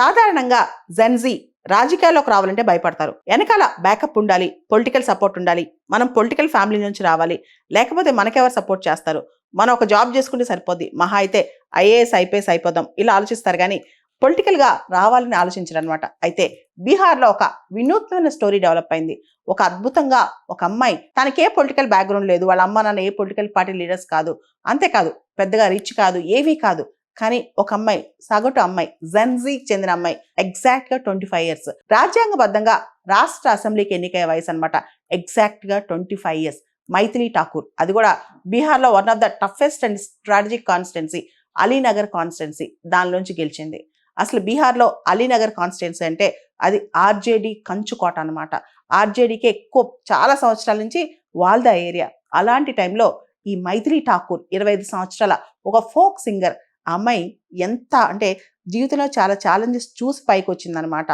సాధారణంగా జెన్జీ రాజకీయాల్లోకి రావాలంటే భయపడతారు. వెనకాల బ్యాకప్ ఉండాలి, పొలిటికల్ సపోర్ట్ ఉండాలి, మనం పొలిటికల్ ఫ్యామిలీ నుంచి రావాలి, లేకపోతే మనకెవరు సపోర్ట్ చేస్తారు, మనం ఒక జాబ్ చేసుకుంటే సరిపోద్ది, మహా అయితే ఐఏఎస్ ఐపీఎస్ అయిపోదాం, ఇలా ఆలోచిస్తారు. కానీ పొలిటికల్గా రావాలని ఆలోచించరనమాట. అయితే బీహార్లో ఒక వినూత్నమైన స్టోరీ డెవలప్ అయింది. ఒక అద్భుతంగా ఒక అమ్మాయి, తనకే పొలిటికల్ బ్యాక్గ్రౌండ్ లేదు, వాళ్ళ అమ్మ నాన్న ఏ పొలిటికల్ పార్టీ లీడర్స్ కాదు, అంతేకాదు పెద్దగా రిచ్ కాదు, ఏమీ కాదు. కానీ ఒక అమ్మాయి, సగటు అమ్మాయి, జెన్జీకి చెందిన అమ్మాయి, ఎగ్జాక్ట్ గా 25 years, రాజ్యాంగబద్ధంగా రాష్ట్ర అసెంబ్లీకి ఎన్నికయ్యే వయసు అనమాట. ఎగ్జాక్ట్ గా 25 years. మైథిలి ఠాకూర్, అది కూడా బీహార్లో one of the toughest and strategic constituency Alinagar constituency, దానిలోంచి గెలిచింది. అసలు బీహార్లో అలీనగర్ కాన్స్టిట్యున్సీ అంటే అది ఆర్జేడీ కంచుకోట అనమాట. ఆర్జేడీకి ఎక్కువ చాలా సంవత్సరాల నుంచి వాళ్ళ ఏరియా. అలాంటి టైంలో ఈ మైథిలి ఠాకూర్ 25 సంవత్సరాల ఒక ఫోక్ సింగర్. ఆ అమ్మాయి ఎంత అంటే జీవితంలో చాలా ఛాలెంజెస్ చూసి పైకి వచ్చిందనమాట.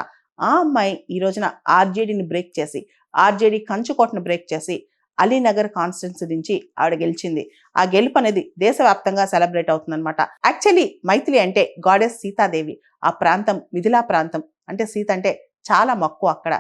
ఆ అమ్మాయి ఈ రోజున ఆర్జేడీని బ్రేక్ చేసి, ఆర్జేడీ కంచుకోటను బ్రేక్ చేసి అలీనగర్ కాన్స్టిట్యున్సీ నుంచి ఆవిడ గెలిచింది. ఆ గెలుపు అనేది దేశవ్యాప్తంగా సెలబ్రేట్ అవుతుందన్నమాట. యాక్చువల్లీ మైథిలి అంటే గాడెస్ సీతాదేవి. ఆ ప్రాంతం మిథిలా ప్రాంతం, అంటే సీత అంటే చాలా మక్కువ అక్కడ.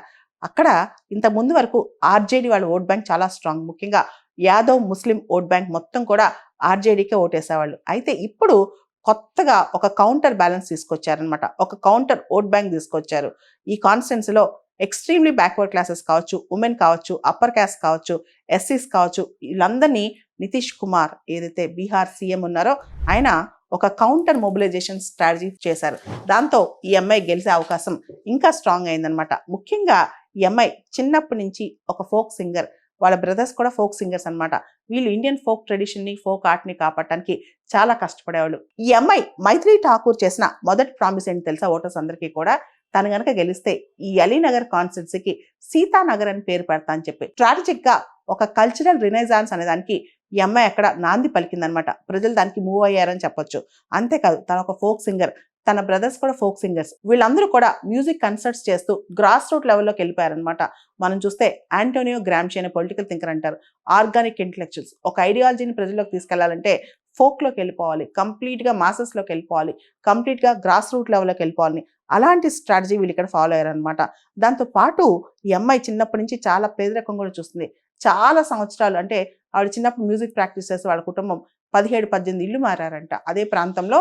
అక్కడ ఇంత ముందు వరకు ఆర్జేడీ వాళ్ళ ఓట్ బ్యాంక్ చాలా స్ట్రాంగ్. ముఖ్యంగా యాదవ్ ముస్లిం ఓట్ బ్యాంక్ మొత్తం కూడా ఆర్జేడీకే ఓటేసేవాళ్ళు. అయితే ఇప్పుడు కొత్తగా ఒక కౌంటర్ బ్యాలెన్స్ తీసుకొచ్చారనమాట. ఒక కౌంటర్ ఓట్ బ్యాంక్ తీసుకొచ్చారు. ఈ కాన్స్టిట్యున్సీలో ఎక్స్ట్రీమ్లీ బ్యాక్వర్డ్ క్లాసెస్ కావచ్చు, ఉమెన్ కావచ్చు, అప్పర్ క్యాస్ట్ కావచ్చు, ఎస్సీస్ కావచ్చు, వీళ్ళందరినీ నితీష్ కుమార్ ఏదైతే బీహార్ సీఎం ఉన్నారో ఆయన ఒక కౌంటర్ మొబిలైజేషన్ స్ట్రాటజీ చేశారు. దాంతో ఈ అమ్మాయి గెలిచే అవకాశం ఇంకా స్ట్రాంగ్ అయిందనమాట. ముఖ్యంగా ఈ అమ్మాయి చిన్నప్పటి నుంచి ఒక ఫోక్ సింగర్. వాళ్ళ బ్రదర్స్ కూడా ఫోక్ సింగర్స్ అనమాట. వీళ్ళు ఇండియన్ ఫోక్ ట్రెడిషన్ని, ఫోక్ ఆర్ట్ని కాపాడటానికి చాలా కష్టపడేవాళ్ళు. ఈ అమ్మాయి మైథిలి ఠాకూర్ చేసిన మొదటి ప్రామిస్ ఏంటి తెలుసా ఓటర్స్ అందరికీ కూడా? తను గనక గెలిస్తే ఈ అలీనగర్ కాన్స్టిట్యున్సీకి సీతానగర్ అని పేరు పెడతా అని చెప్పి స్ట్రాటజిక్ గా ఒక కల్చరల్ రినైజాన్స్ అనే దానికి ఈ అమ్మాయి అక్కడ నాంది పలికిందనమాట. ప్రజలు దానికి మూవ్ అయ్యారని చెప్పొచ్చు. అంతేకాదు తన ఒక ఫోక్ సింగర్, తన బ్రదర్స్ కూడా ఫోక్ సింగర్స్. వీళ్ళందరూ కూడా మ్యూజిక్ కన్సర్ట్స్ చేస్తూ గ్రాస్ రూట్ లెవెల్లోకి వెళ్ళిపోయారనమాట. మనం చూస్తే ఆంటోనియో గ్రామ్షీ అనే పొలిటికల్ థింకర్ అంటారు. Organic intellectuals. ఒక ఐడియాలజీని ప్రజల్లోకి తీసుకెళ్లాలంటే ఫోక్లోకి వెళ్ళిపోవాలి, కంప్లీట్గా మాసెస్లోకి వెళ్ళిపోవాలి, కంప్లీట్గా గ్రాస్ రూట్ లెవెల్లోకి వెళ్ళిపోవాలని అలాంటి స్ట్రాటజీ వీళ్ళు ఇక్కడ ఫాలో అయ్యారనమాట. దాంతో పాటు ఈ అమ్మాయి చిన్నప్పటి నుంచి చాలా పేదరికం కూడా చూస్తుంది. చాలా సంవత్సరాలు అంటే ఆవిడ చిన్నప్పుడు మ్యూజిక్ ప్రాక్టీస్ చేసి వాళ్ళ కుటుంబం 17-18 ఇల్లు మారారంట. అదే ప్రాంతంలో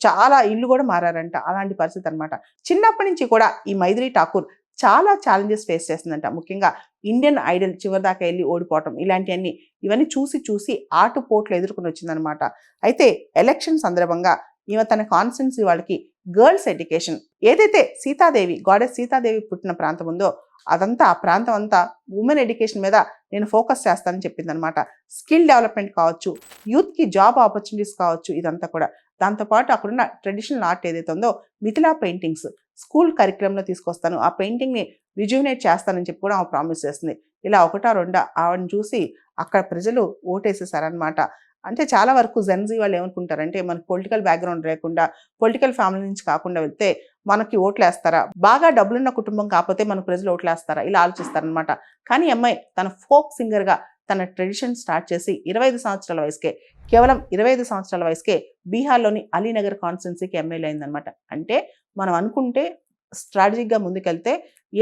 చాలా ఇల్లు కూడా మారారంట. అలాంటి పరిస్థితి అనమాట. చిన్నప్పటి నుంచి కూడా ఈ మైథిలి ఠాకూర్ చాలా ఛాలెంజెస్ ఫేస్ చేస్తుందంట. ముఖ్యంగా ఇండియన్ ఐడల్ చివరిదాకా వెళ్ళి ఓడిపోవటం, ఇలాంటివన్నీ ఇవన్నీ చూసి చూసి ఆటుపోట్లు ఎదుర్కొని వచ్చిందనమాట. అయితే ఎలక్షన్ సందర్భంగా ఈమె తన కాన్స్టిట్యున్సీ వాళ్ళకి గర్ల్స్ ఎడ్యుకేషన్, ఏదైతే సీతాదేవి గాడెస్ సీతాదేవి పుట్టిన ప్రాంతం ఉందో అదంతా, ఆ ప్రాంతం అంతా ఉమెన్ ఎడ్యుకేషన్ మీద నేను ఫోకస్ చేస్తానని చెప్పింది అనమాట. స్కిల్ డెవలప్మెంట్ కావచ్చు, యూత్కి జాబ్ ఆపర్చునిటీస్ కావచ్చు, ఇదంతా కూడా. దాంతోపాటు అక్కడున్న ట్రెడిషనల్ ఆర్ట్ ఏదైతే ఉందో మిథిలా పెయింటింగ్స్ స్కూల్ కరిక్యులంలో తీసుకొస్తాను, ఆ పెయింటింగ్ని రిజ్యూమినేట్ చేస్తానని చెప్పి కూడా ఆమె ప్రామిస్ చేస్తుంది. ఇలా ఒకటా రెండా ఆవిడని చూసి అక్కడ ప్రజలు ఓటేసేసారనమాట. అంటే చాలా వరకు జెన్జీ వాళ్ళు ఏమనుకుంటారంటే మనకు పొలిటికల్ బ్యాక్గ్రౌండ్ లేకుండా, పొలిటికల్ ఫ్యామిలీ నుంచి కాకుండా వెళ్తే మనకి ఓట్లు వేస్తారా, బాగా డబ్బులున్న కుటుంబం కాకపోతే మనకు ప్రజలు ఓట్లు వేస్తారా, ఇలా ఆలోచిస్తారనమాట. కానీ అమ్మాయి తన ఫోక్ సింగర్గా తన ట్రెడిషన్ స్టార్ట్ చేసి 25 సంవత్సరాల వయసుకే, కేవలం 25 సంవత్సరాల వయసుకే బీహార్లోని అలీనగర్ కాన్స్టిట్యున్సీకి ఎమ్మెల్యే అయిందనమాట. అంటే మనం అనుకుంటే స్ట్రాటజిక్గా ముందుకెళ్తే,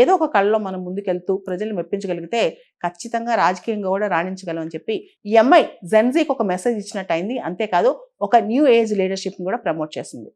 ఏదో ఒక కళలో మనం ముందుకెళ్తూ ప్రజల్ని మెప్పించగలిగితే ఖచ్చితంగా రాజకీయంగా కూడా రాణించగలం అని చెప్పి ఈ అమ్మాయి జెన్జీకి ఒక మెసేజ్ ఇచ్చినట్టు అయింది. అంతేకాదు ఒక న్యూ ఏజ్ లీడర్షిప్ని కూడా ప్రమోట్ చేసింది.